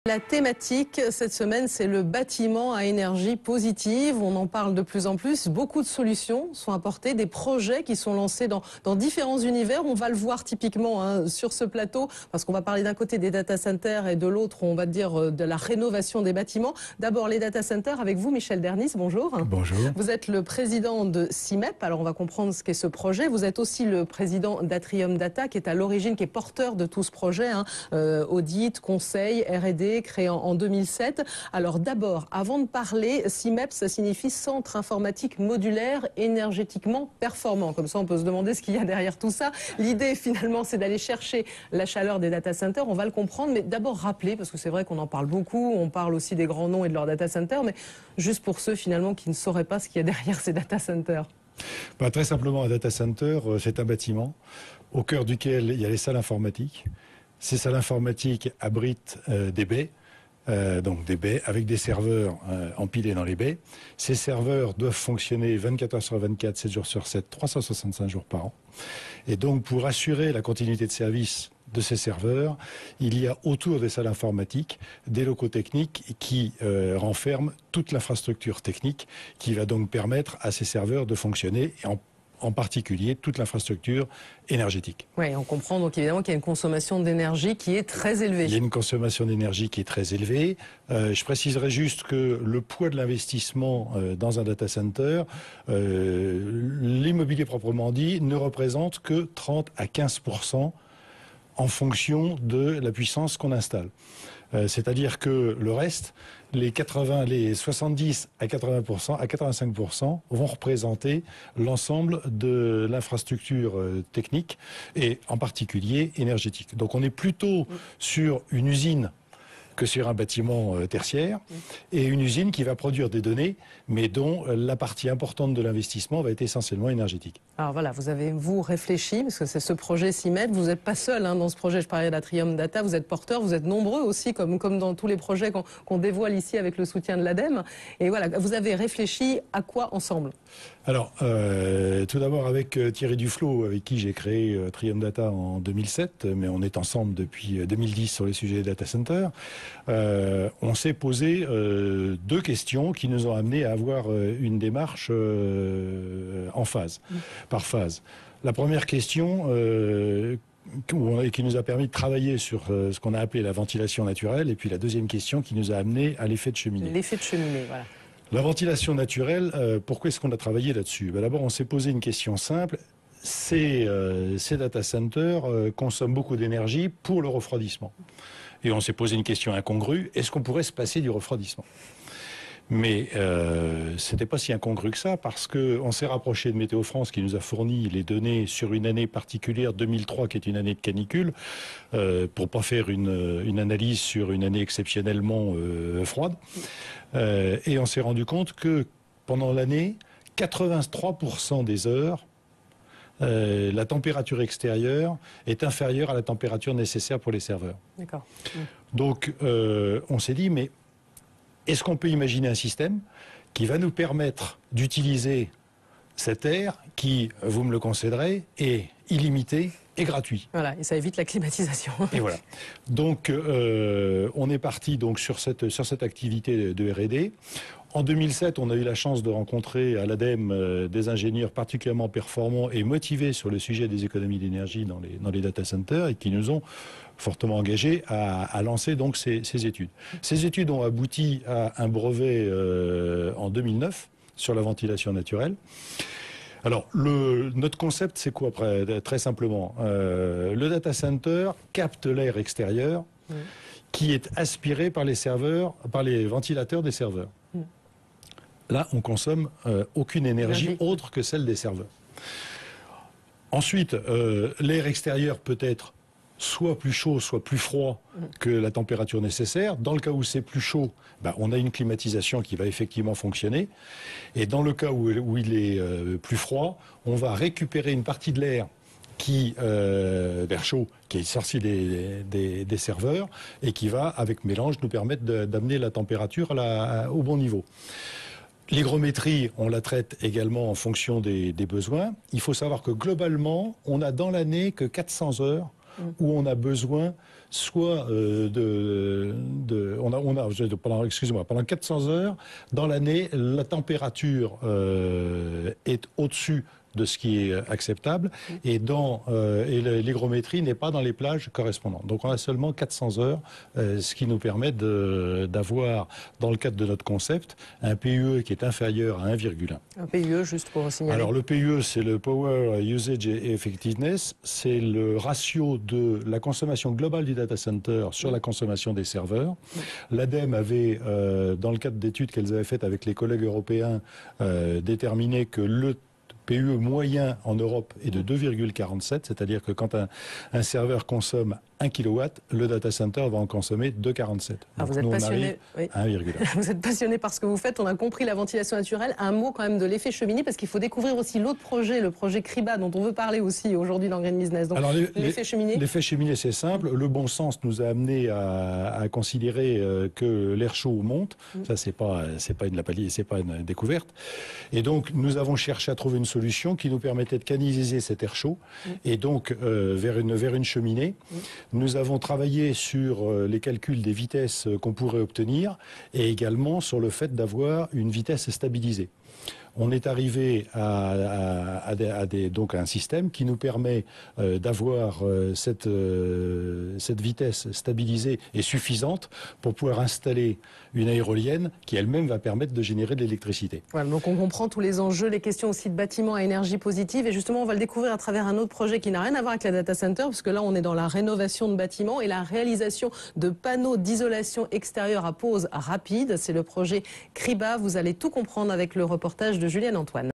La thématique cette semaine, c'est le bâtiment à énergie positive. On en parle de plus en plus. Beaucoup de solutions sont apportées, des projets qui sont lancés dans différents univers. On va le voir typiquement sur ce plateau, parce qu'on va parler d'un côté des data centers et de l'autre, on va dire, de la rénovation des bâtiments. D'abord, les data centers avec vous, Michel Dernis. Bonjour. Bonjour. Vous êtes le président de CIMEP. Alors, on va comprendre ce qu'est ce projet. Vous êtes aussi le président d'Atrium Data, qui est à l'origine, qui est porteur de tout ce projet. Audit, conseil, R&D, créé en 2007. Alors d'abord, avant de parler, CIMEP, ça signifie Centre Informatique Modulaire Énergétiquement Performant. Comme ça, on peut se demander ce qu'il y a derrière tout ça. L'idée, finalement, c'est d'aller chercher la chaleur des data centers. On va le comprendre, mais d'abord rappeler, parce que c'est vrai qu'on en parle beaucoup, on parle aussi des grands noms et de leurs data centers, mais juste pour ceux, finalement, qui ne sauraient pas ce qu'il y a derrière ces data centers. Très simplement, un data center, c'est un bâtiment au cœur duquel il y a les salles informatiques. Ces salles informatiques abritent des baies, donc des baies avec des serveurs empilés dans les baies. Ces serveurs doivent fonctionner 24 heures sur 24, 7 jours sur 7, 365 jours par an. Et donc, pour assurer la continuité de service de ces serveurs, il y a autour des salles informatiques des locaux techniques qui renferment toute l'infrastructure technique qui va donc permettre à ces serveurs de fonctionner, et en particulier toute l'infrastructure énergétique. Oui, on comprend donc évidemment qu'il y a une consommation d'énergie qui est très élevée. Il y a une consommation d'énergie qui est très élevée. Je préciserai juste que le poids de l'investissement dans un data center, l'immobilier proprement dit, ne représente que 30 à 15% en fonction de la puissance qu'on installe. C'est-à-dire que le reste, les 70 à 80%, à 85% vont représenter l'ensemble de l'infrastructure technique et en particulier énergétique. Donc on est plutôt sur une usine que sur un bâtiment tertiaire, et une usine qui va produire des données, mais dont la partie importante de l'investissement va être essentiellement énergétique. Alors voilà, vous avez, vous, réfléchi, parce que c'est ce projet CIMEP, vous n'êtes pas seul dans ce projet, je parlais d'Atrium Data, vous êtes porteur, vous êtes nombreux aussi, comme dans tous les projets qu'on dévoile ici avec le soutien de l'ADEME. Et voilà, vous avez réfléchi à quoi ensemble? Alors, tout d'abord avec Thierry Duflot, avec qui j'ai créé Atrium Data en 2007, mais on est ensemble depuis 2010 sur les sujets des data centers. On s'est posé deux questions qui nous ont amené à avoir une démarche en phase, par phase. La première question qui nous a permis de travailler sur ce qu'on a appelé la ventilation naturelle, et puis la deuxième question qui nous a amené à l'effet de cheminée. L'effet de cheminée, voilà. La ventilation naturelle, pourquoi est-ce qu'on a travaillé là-dessus? D'abord, on s'est posé une question simple. Ces data centers consomment beaucoup d'énergie pour le refroidissement. Et on s'est posé une question incongrue, est-ce qu'on pourrait se passer du refroidissement? Mais c'était pas si incongru que ça, parce qu'on s'est rapproché de Météo France qui nous a fourni les données sur une année particulière, 2003, qui est une année de canicule, pour pas faire une analyse sur une année exceptionnellement froide. Et on s'est rendu compte que pendant l'année, 83% des heures, la température extérieure est inférieure à la température nécessaire pour les serveurs. D'accord. Donc, on s'est dit, mais est-ce qu'on peut imaginer un système qui va nous permettre d'utiliser cet air qui, vous me le concéderez, est illimité et gratuit. Voilà, et ça évite la climatisation. Et voilà. Donc, on est parti donc sur cette activité de R&D. En 2007, on a eu la chance de rencontrer à l'ADEME des ingénieurs particulièrement performants et motivés sur le sujet des économies d'énergie dans les data centers, et qui nous ont fortement engagés à lancer donc ces études. Ces études ont abouti à un brevet en 2009 sur la ventilation naturelle. Alors, notre concept, c'est quoi, très simplement? Le data center capte l'air extérieur qui est aspiré par les serveurs, par les ventilateurs des serveurs. Là, on consomme aucune énergie autre que celle des serveurs. Ensuite, l'air extérieur peut être soit plus chaud, soit plus froid que la température nécessaire. Dans le cas où c'est plus chaud, on a une climatisation qui va effectivement fonctionner. Et dans le cas où il est plus froid, on va récupérer une partie de l'air d'air chaud, qui est sorti des serveurs, et qui va, avec mélange, nous permettre d'amener la température au bon niveau. L'hygrométrie, on la traite également en fonction des besoins. Il faut savoir que globalement, on a dans l'année que 400 heures où on a besoin soit pendant 400 heures dans l'année, la température est au-dessus de ce qui est acceptable et l'hygrométrie n'est pas dans les plages correspondantes. Donc on a seulement 400 heures, ce qui nous permet d'avoir, dans le cadre de notre concept, un PUE qui est inférieur à 1,1. Un PUE, juste pour signaler. Alors le PUE, c'est le Power Usage Effectiveness, c'est le ratio de la consommation globale du data center sur la consommation des serveurs. L'ADEME avait, dans le cadre d'études qu'elles avaient faites avec les collègues européens, déterminé que le PUE moyen en Europe est de 2,47, c'est-à-dire que quand un serveur consomme 1 kW, le data center va en consommer 2,47. Ah, vous êtes passionné, oui. À 1,1. Vous êtes passionné par ce que vous faites, on a compris la ventilation naturelle. Un mot quand même de l'effet cheminée, parce qu'il faut découvrir aussi l'autre projet, le projet CRIBA, dont on veut parler aussi aujourd'hui dans Green Business. Donc, l'effet cheminée. L'effet cheminée, c'est simple. Le bon sens nous a amené à considérer que l'air chaud monte. Ça, c'est pas une découverte. Et donc, nous avons cherché à trouver une solution qui nous permettait de canaliser cet air chaud et donc vers une cheminée. Nous avons travaillé sur les calculs des vitesses qu'on pourrait obtenir et également sur le fait d'avoir une vitesse stabilisée. On est arrivé à un système qui nous permet d'avoir cette vitesse stabilisée et suffisante pour pouvoir installer une aérolienne qui elle-même va permettre de générer de l'électricité. Voilà, donc on comprend tous les enjeux, les questions aussi de bâtiments à énergie positive et justement on va le découvrir à travers un autre projet qui n'a rien à voir avec la data center parce que là on est dans la rénovation de bâtiments et la réalisation de panneaux d'isolation extérieure à pose rapide. C'est le projet CRIBA. Vous allez tout comprendre avec le reportage de Julienne Antoine.